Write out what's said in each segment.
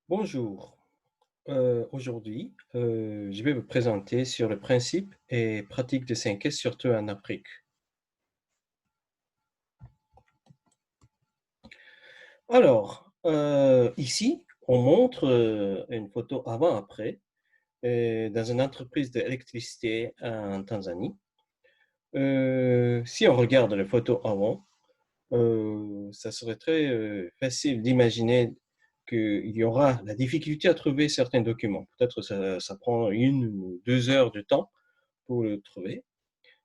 Bonjour. Aujourd'hui, je vais vous présenter sur le principe et pratique de 5S, surtout en Afrique. Alors, ici, on montre une photo avant-après dans une entreprise d'électricité en Tanzanie. Si on regarde la photo avant, ça serait très facile d'imaginer qu'il y aura la difficulté à trouver certains documents. Peut-être ça prend 1 ou 2 heures de temps pour le trouver.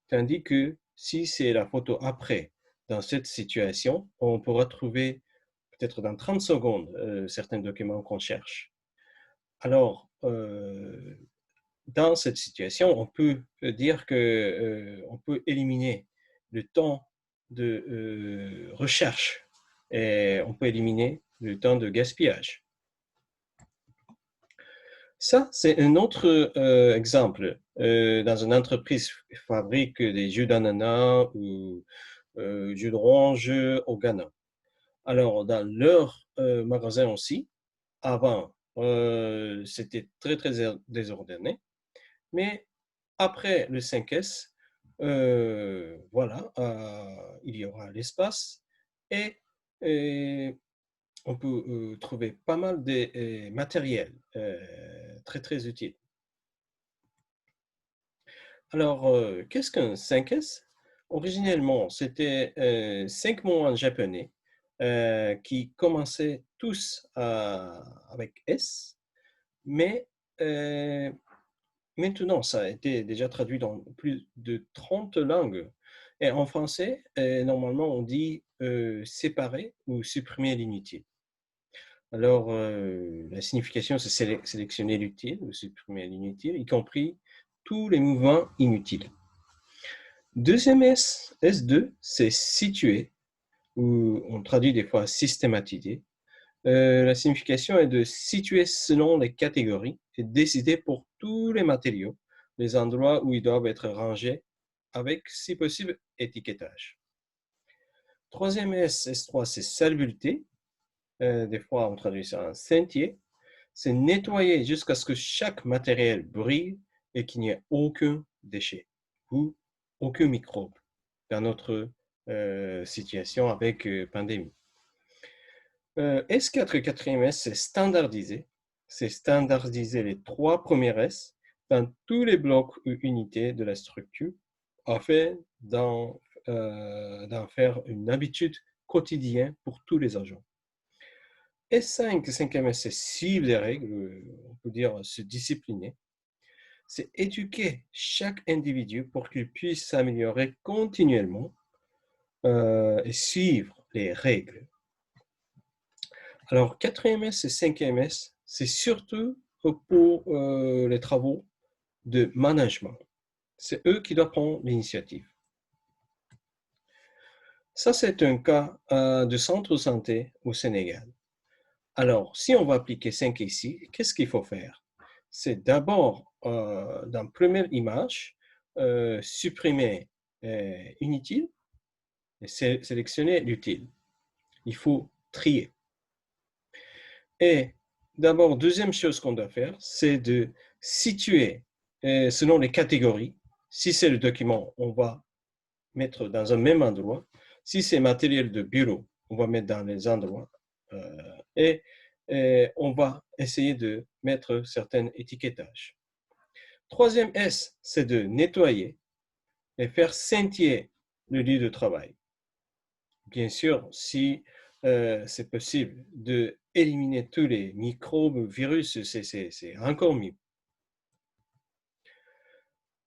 Tandis que si c'est la photo après, dans cette situation, on pourra trouver peut-être dans 30 secondes certains documents qu'on cherche. Alors, dans cette situation, on peut dire que on peut éliminer le temps de recherche et on peut éliminer le temps de gaspillage. Ça, c'est un autre exemple. Dans une entreprise qui fabrique des jus d'ananas ou jus d'orange au Ghana. Alors, dans leur magasin aussi, avant, c'était très, très désordonné. Mais après le 5S, voilà, il y aura l'espace et, et on peut trouver pas mal de matériel très, très utile. Alors, qu'est-ce qu'un 5S? Originellement, c'était 5 mots en japonais qui commençaient tous avec S, mais euh, maintenant, ça a été déjà traduit dans plus de 30 langues. Et en français, normalement, on dit séparer ou supprimer l'inutile. Alors, la signification, c'est sélectionner l'utile ou supprimer l'inutile, y compris tous les mouvements inutiles. Deuxième S, S2, c'est situer, ou on traduit des fois systématiser. La signification est de situer selon les catégories et décider pour tous les matériaux les endroits où ils doivent être rangés avec, si possible, étiquetage. Troisième S, S3, c'est salubrité. Des fois, on traduit ça en sentier. C'est nettoyer jusqu'à ce que chaque matériel brille et qu'il n'y ait aucun déchet ou aucun microbe dans notre situation avec pandémie. S4 quatrième S, c'est standardiser. C'est standardiser les 3 premiers S dans tous les blocs ou unités de la structure afin d'en faire une habitude quotidienne pour tous les agents. S5, cinquième S, c'est suivre les règles, on peut dire se discipliner. C'est éduquer chaque individu pour qu'il puisse s'améliorer continuellement et suivre les règles. Alors, quatrième S et cinquième S, c'est surtout pour les travaux de management. C'est eux qui doivent prendre l'initiative. Ça, c'est un cas de centre de santé au Sénégal. Alors, si on va appliquer 5 ici, qu'est-ce qu'il faut faire? C'est d'abord, dans la première image, supprimer inutile et sélectionner l'utile. Il faut trier. Et d'abord, deuxième chose qu'on doit faire, c'est de situer selon les catégories. Si c'est le document, on va mettre dans un même endroit. Si c'est matériel de bureau, on va mettre dans les endroits. Et, et on va essayer de mettre certains étiquetages. Troisième S, c'est de nettoyer et faire scintiller le lieu de travail. Bien sûr, si c'est possible de éliminer tous les microbes, virus, c'est encore mieux.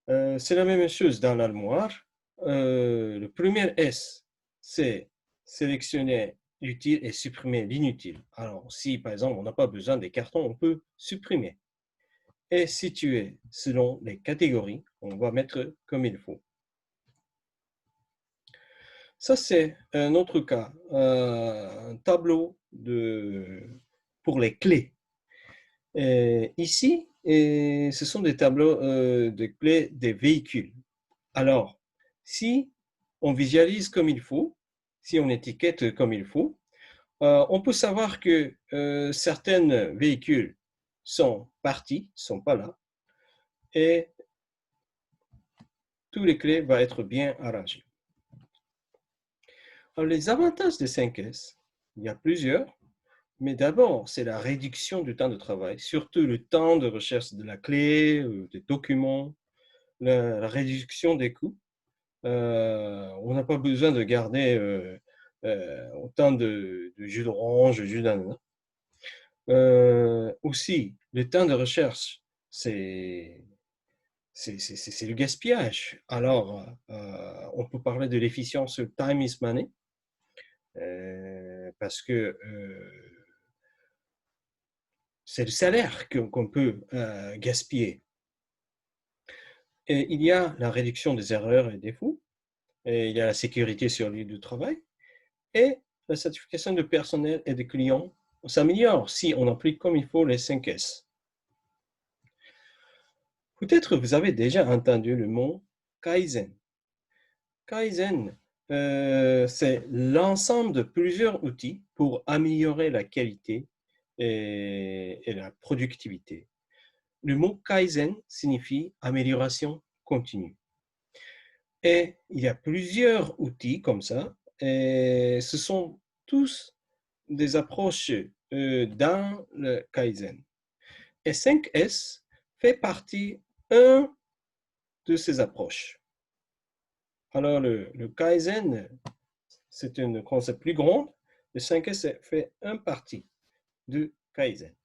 C'est la même chose dans l'armoire. Le premier S, c'est sélectionner l'utile et supprimer l'inutile. Alors, si par exemple on n'a pas besoin des cartons, on peut supprimer. Et situer selon les catégories, on va mettre comme il faut. Ça, c'est un autre cas, un tableau pour les clés. Ici, ce sont des tableaux de clés des véhicules. Alors, si on visualise comme il faut, si on étiquette comme il faut, On peut savoir que certains véhicules sont partis, ne sont pas là, et tous les clés vont être bien arrangées. Alors, les avantages des 5S, il y a plusieurs, mais d'abord, c'est la réduction du temps de travail, surtout le temps de recherche de la clé, des documents, la réduction des coûts. On n'a pas besoin de garder autant de jus d'orange, jus d'ananas. Aussi, le temps de recherche, c'est le gaspillage. Alors, on peut parler de l'efficience time is money, parce que c'est le salaire qu'on peut gaspiller. Et il y a la réduction des erreurs et défauts, et il y a la sécurité sur le lieu de travail, et la certification de personnel et de clients s'améliore si on applique comme il faut les 5S. Peut-être vous avez déjà entendu le mot Kaizen. Kaizen, c'est l'ensemble de plusieurs outils pour améliorer la qualité et la productivité. Le mot Kaizen signifie amélioration continue. Et il y a plusieurs outils comme ça, et ce sont tous des approches dans le Kaizen. Et 5S fait partie un de ces approches. Alors, le Kaizen, c'est un concept plus grand. Le 5S fait un partie du Kaizen.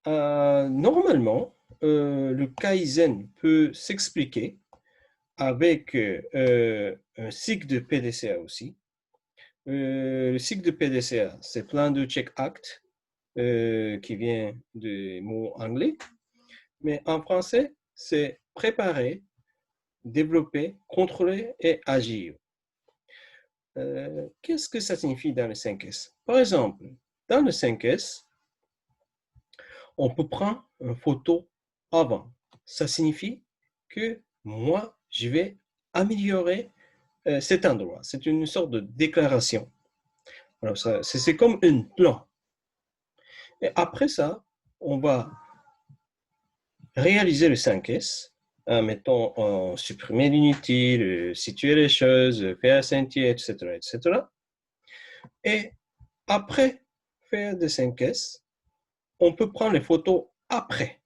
Normalement, le Kaizen peut s'expliquer avec un cycle de PDCA aussi. Le cycle de PDCA, c'est Plan de Check Act, qui vient du mot anglais, mais en français, c'est préparer, développer, contrôler et agir. Qu'est-ce que ça signifie dans le 5S? Par exemple, dans le 5S, on peut prendre une photo avant. Ça signifie que moi, je vais améliorer cet endroit. C'est une sorte de déclaration. Alors, c'est comme un plan. Et après ça, on va réaliser le 5S, mettons, supprimer l'inutile, situer les choses, faire un sentier, etc., etc. Et après faire des 5S, on peut prendre les photos après.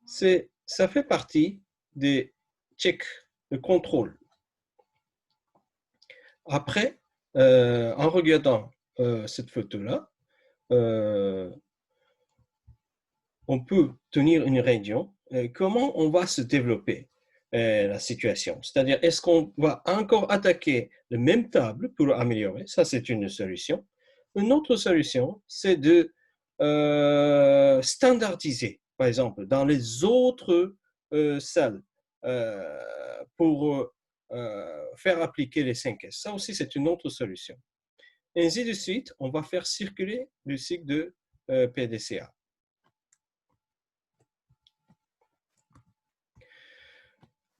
Ça fait partie des checks, de contrôle. Après, en regardant cette photo-là, on peut tenir une réunion. Comment on va se développer la situation? C'est-à-dire, est-ce qu'on va encore attaquer la même table pour améliorer? Ça, c'est une solution. Une autre solution, c'est de standardiser, par exemple, dans les autres salles pour faire appliquer les 5S. Ça aussi, c'est une autre solution. Et ainsi de suite, on va faire circuler le cycle de PDCA.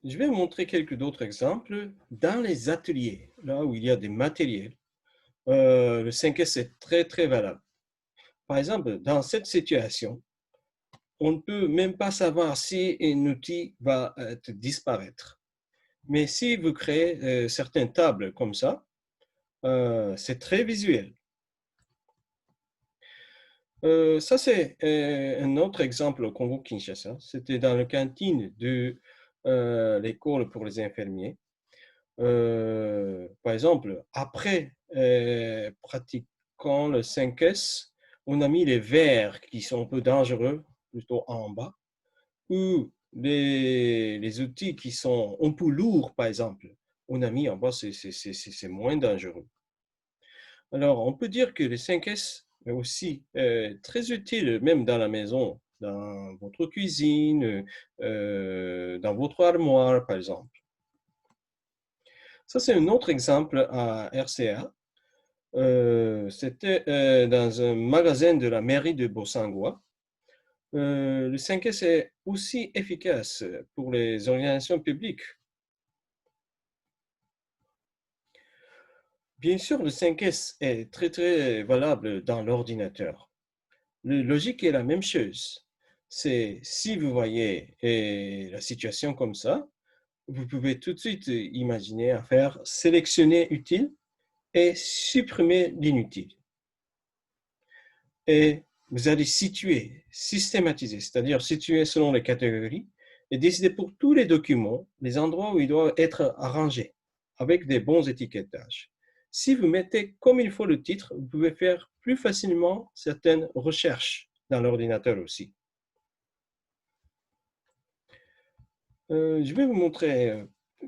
Je vais vous montrer quelques autres exemples. Dans les ateliers, là où il y a des matériels, le 5S est très, très valable. Par exemple, dans cette situation, on ne peut même pas savoir si un outil va disparaître. Mais si vous créez certaines tables comme ça, c'est très visuel. Ça, c'est un autre exemple au Congo-Kinshasa. C'était dans la cantine de l'école pour les infirmiers. Par exemple, après pratiquant le 5S, on a mis les verres qui sont un peu dangereux plutôt en bas, ou les outils qui sont un peu lourds, par exemple, on a mis en bas, c'est moins dangereux. Alors, on peut dire que le 5S est aussi très utile, même dans la maison, dans votre cuisine, dans votre armoire, par exemple. Ça, c'est un autre exemple à RCA. C'était dans un magasin de la mairie de Bossangwa. Le 5S est aussi efficace pour les organisations publiques. Bien sûr, le 5S est très valable dans l'ordinateur. Le logique est la même chose. C'est si vous voyez la situation comme ça, vous pouvez tout de suite imaginer à faire sélectionner utile et supprimer l'inutile. Et vous allez situer, systématiser, c'est-à-dire situer selon les catégories et décider pour tous les documents les endroits où ils doivent être arrangés avec des bons étiquetages. Si vous mettez comme il faut le titre, vous pouvez faire plus facilement certaines recherches dans l'ordinateur aussi. Je vais vous montrer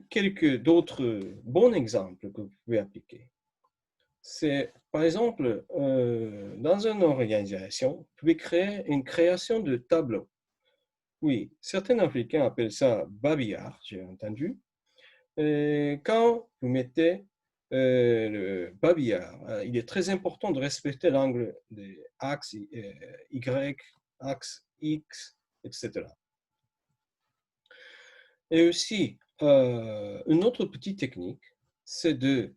quelques d'autres bons exemples que vous pouvez appliquer. C'est, par exemple, dans une organisation, vous pouvez créer une création de tableau. Oui, certains Africains appellent ça babillard, j'ai entendu. Et quand vous mettez le babillard, il est très important de respecter l'angle des axes Y, axe X, etc. Et aussi, une autre petite technique, c'est de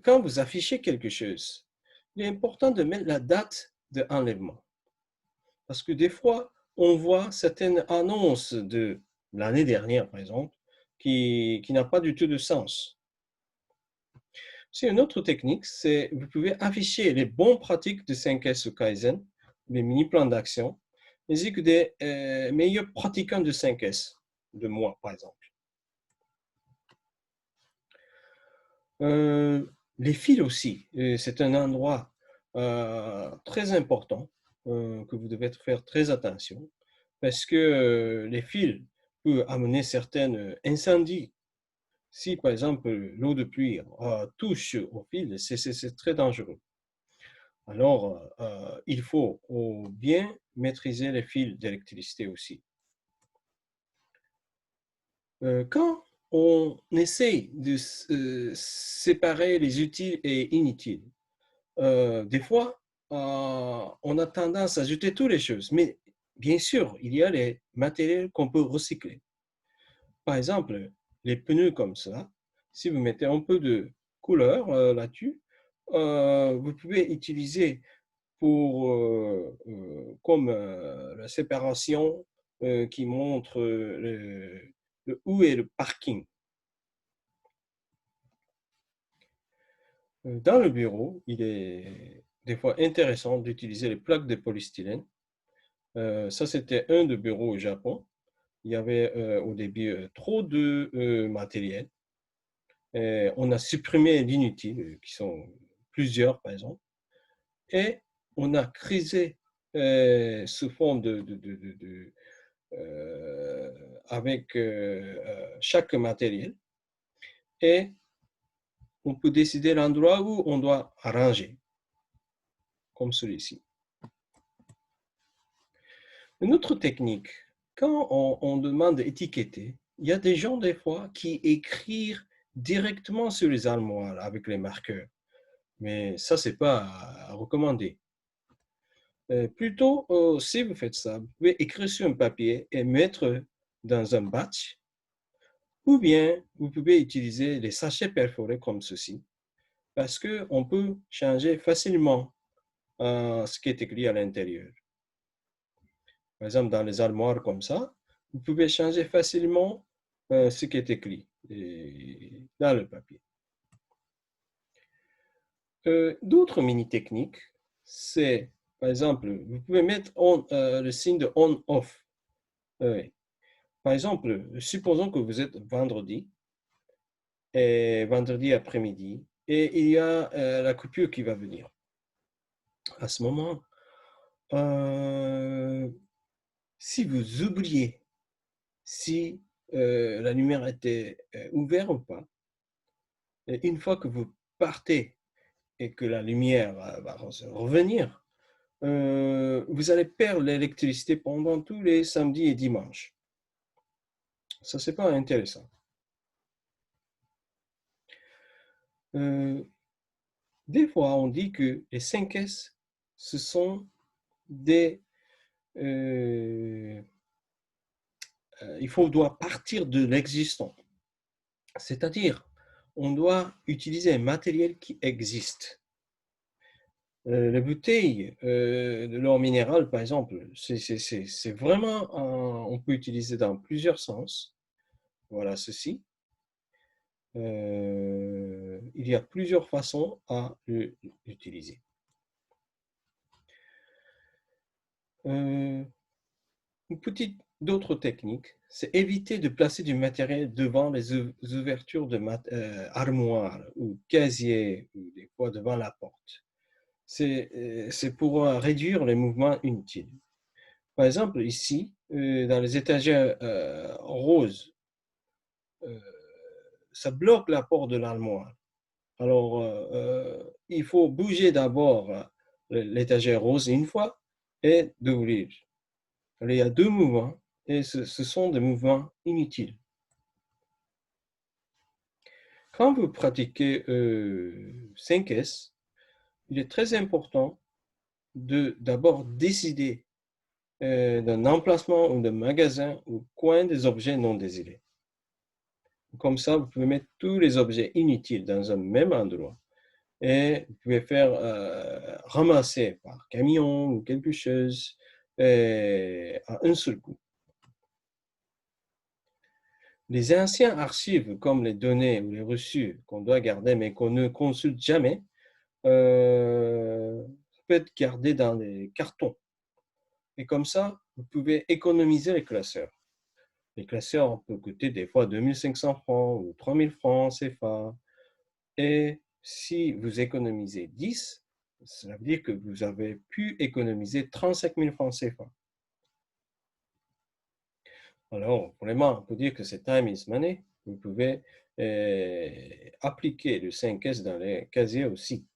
quand vous affichez quelque chose, il est important de mettre la date d'enlèvement. Parce que des fois, on voit certaines annonces de l'année dernière, par exemple, qui n'a pas du tout de sens. C'est une autre technique, c'est vous pouvez afficher les bonnes pratiques de 5S ou Kaizen, les mini-plans d'action, ainsi que des meilleurs pratiquants de 5S, de moi, par exemple. Les fils aussi, c'est un endroit très important que vous devez faire très attention parce que les fils peuvent amener certains incendies. Si par exemple l'eau de pluie touche au fil, c'est très dangereux. Alors, il faut bien maîtriser les fils d'électricité aussi. Quand on essaye de séparer les utiles et inutiles, des fois, on a tendance à jeter toutes les choses. Mais bien sûr, il y a les matériels qu'on peut recycler. Par exemple, les pneus comme ça, si vous mettez un peu de couleur là-dessus, vous pouvez utiliser pour, comme la séparation qui montre où est le parking. Dans le bureau, il est des fois intéressant d'utiliser les plaques de polystyrène. Ça, c'était un de bureaux au Japon. Il y avait au début trop de matériel. On a supprimé l'inutile, qui sont plusieurs, par exemple, et on a creusé sous forme avec chaque matériel, et on peut décider l'endroit où on doit arranger, comme celui-ci. Une autre technique, quand on demande d'étiqueter, il y a des gens des fois qui écrivent directement sur les armoires avec les marqueurs. Mais ça, c'est pas à recommander. Plutôt, si vous faites ça, vous pouvez écrire sur un papier et mettre dans un batch, ou bien vous pouvez utiliser les sachets perforés comme ceci, parce qu'on peut changer facilement ce qui est écrit à l'intérieur. Par exemple, dans les armoires comme ça, vous pouvez changer facilement ce qui est écrit dans le papier. D'autres mini-techniques, c'est, par exemple, vous pouvez mettre le signe de on-off. Par exemple, supposons que vous êtes vendredi, et vendredi après-midi, et il y a la coupure qui va venir. À ce moment, si vous oubliez si la lumière était ouverte ou pas, et une fois que vous partez et que la lumière va revenir, vous allez perdre l'électricité pendant tous les samedis et dimanches. Ça, c'est pas intéressant. Des fois, on dit que les 5S, ce sont des... il doit partir de l'existant. C'est-à-dire, on doit utiliser un matériel qui existe. Les bouteilles de l'eau minérale, par exemple, c'est vraiment, on peut utiliser dans plusieurs sens. Voilà ceci. Il y a plusieurs façons à l'utiliser. Une petite d'autres techniques, c'est éviter de placer du matériel devant les ouvertures de armoires ou casiers, ou des fois devant la porte. C'est pour réduire les mouvements inutiles. Par exemple, ici, dans les étagères roses, euh, ça bloque la porte de l'armoire. Alors, il faut bouger d'abord l'étagère rose une fois et d'ouvrir. Il y a deux mouvements et ce sont des mouvements inutiles. Quand vous pratiquez 5S, il est très important de d'abord décider d'un emplacement ou d'un magasin au coin des objets non désirés. Comme ça, vous pouvez mettre tous les objets inutiles dans un même endroit et vous pouvez faire ramasser par camion ou quelque chose à un seul coup. Les anciens archives, comme les données ou les reçus qu'on doit garder mais qu'on ne consulte jamais, peut être gardé dans des cartons. Et comme ça, vous pouvez économiser les classeurs. Les classeurs peuvent coûter des fois 2500 francs ou 3000 francs CFA. Et si vous économisez 10, cela veut dire que vous avez pu économiser 35 000 francs CFA. Alors, vraiment, on peut dire que c'est time is money. Vous pouvez appliquer le 5S dans les casiers aussi.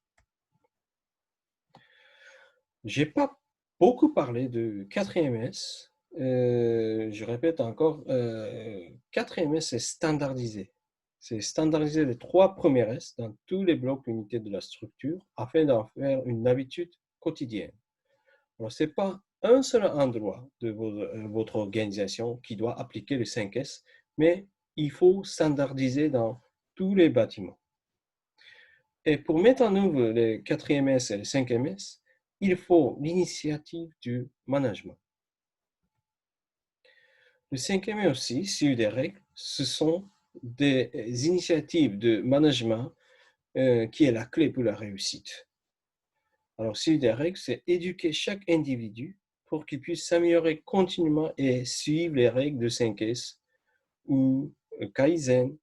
Je n'ai pas beaucoup parlé de 4MS. Je répète encore, 4MS, c'est standardisé. C'est standardiser les 3 premiers S dans tous les blocs unités de la structure afin d'en faire une habitude quotidienne. Alors, ce n'est pas un seul endroit de votre organisation qui doit appliquer le 5S, mais il faut standardiser dans tous les bâtiments. Et pour mettre en œuvre les 4MS et les 5MS, il faut l'initiative du management. Le 5M aussi, sur des règles, ce sont des initiatives de management qui est la clé pour la réussite. Alors, sur des règles, c'est éduquer chaque individu pour qu'il puisse s'améliorer continuellement et suivre les règles de 5S ou Kaizen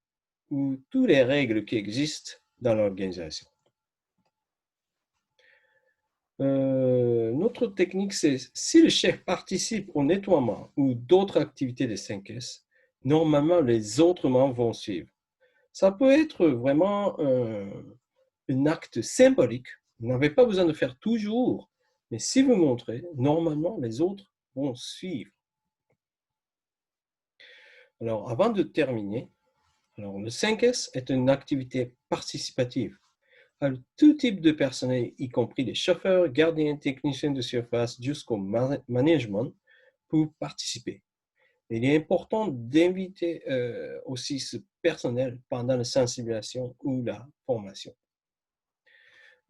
ou toutes les règles qui existent dans l'organisation. Notre technique, c'est si le chef participe au nettoiement ou d'autres activités des 5S, normalement les autres membres vont suivre. Ça peut être vraiment un acte symbolique. Vous n'avez pas besoin de faire toujours, mais si vous montrez, normalement les autres vont suivre. Alors, avant de terminer, alors, le 5S est une activité participative. Alors, tout type de personnel, y compris les chauffeurs, gardiens, techniciens de surface, jusqu'au management, pour participer. Il est important d'inviter aussi ce personnel pendant la sensibilisation ou la formation.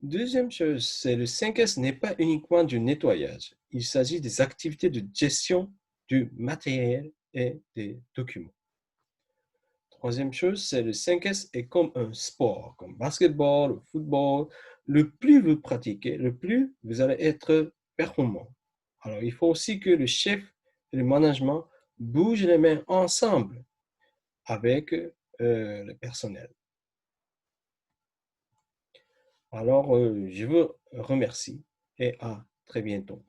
Deuxième chose, c'est le 5S n'est pas uniquement du nettoyage. Il s'agit des activités de gestion du matériel et des documents. Troisième chose, c'est le 5S est comme un sport, comme basketball ou football. Le plus vous pratiquez, le plus vous allez être performant. Alors, il faut aussi que le chef et le management bougent les mains ensemble avec le personnel. Alors, je vous remercie et à très bientôt.